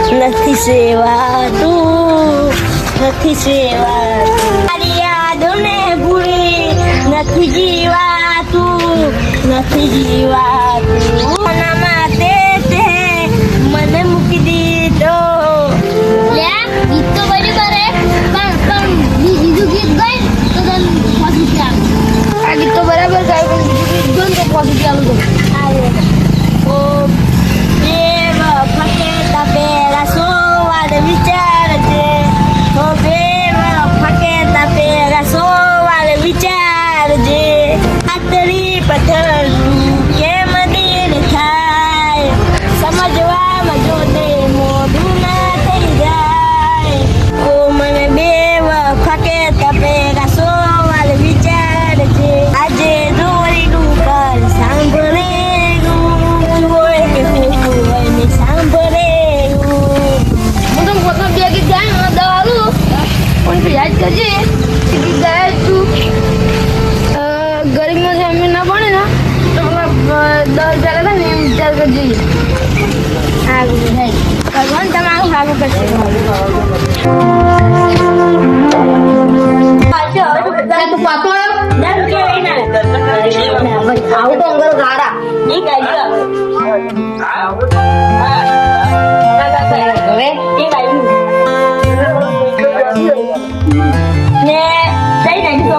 નથી સેવાતું, નથી સેવાતું. તારી યાદોને ભૂલી નથી જીવાતું, નથી જીવાતું. કોના માટે તે મને મૂકી દીધો. લે ગીત તો બરાબર હે, પણ બીજું ગીત ગાય તો તને પોઝિટિવ આવે. આ ગીત તો બરાબર ગાય પણ બીજું ગીત તો પોઝિટિવ આવે. ઓ દેવ ફકેતા પેલા સોવાર વિચારજે. ઓ દેવ ફકેતા પેલા સોવાર વિચારજે. આતરી પથ્થરનું કેમ દિલ થાય, સમજવામાં જો તે મોઢું ના થઈ જાય. ઓ મને બેવ ફકેતા પેલા સોવાર વિચારજે. આજે દોરીનું કર સાંભળે હોય કે ખોટું હોય ને સાંભળે. હું તો પોતા બે ગીત ગાય દવા આલું પણ યાદ કરજે ગીત ગાય તું. ગરીબમાં જમીન ના બને ને તો દર પહેલા થાય ને એમ વિચાર કરજે. સારું થાય ભગવાન તમારું સારું કરશે. તું પાતો આવું તો અંગલ ગાડા નહીં ગાયું હવે એ ગાયું ને કઈ નાખી તો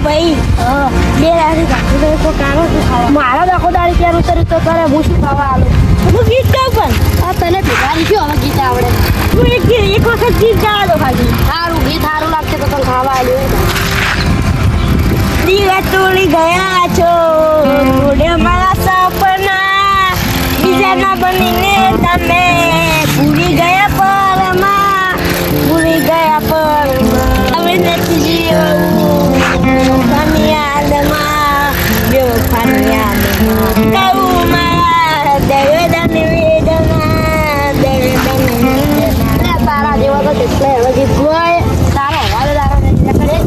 ભાઈ બે રાતે કાઢી તો કાનો શું ખાવા મારા દાખો દાડી ક્યાં ઉતરી તો કરે હું શું ખાવા આલું હું ગીત ગાઉં પણ આ તને ભેગારી શું હવે ગીત આવડે તું એક વખત ગીત ગાવા દો ખાલી સારું ગીત સારું લાગશે તો તને ખાવા આવ્યું દીવા તોડી ગયા છો થોડે મારા સપના બીજાના બનીને તમે ભૂલી ગયા પરમાં ભૂલી ગયા પરમાં હવે નથી જીવવું તને યાદમાં કહું મારા દર્દન વેદના દર્દન વેદના તારા જેવા તો કેટલા એવા ગીત હોય તારા હવાલે તારા નજર કરે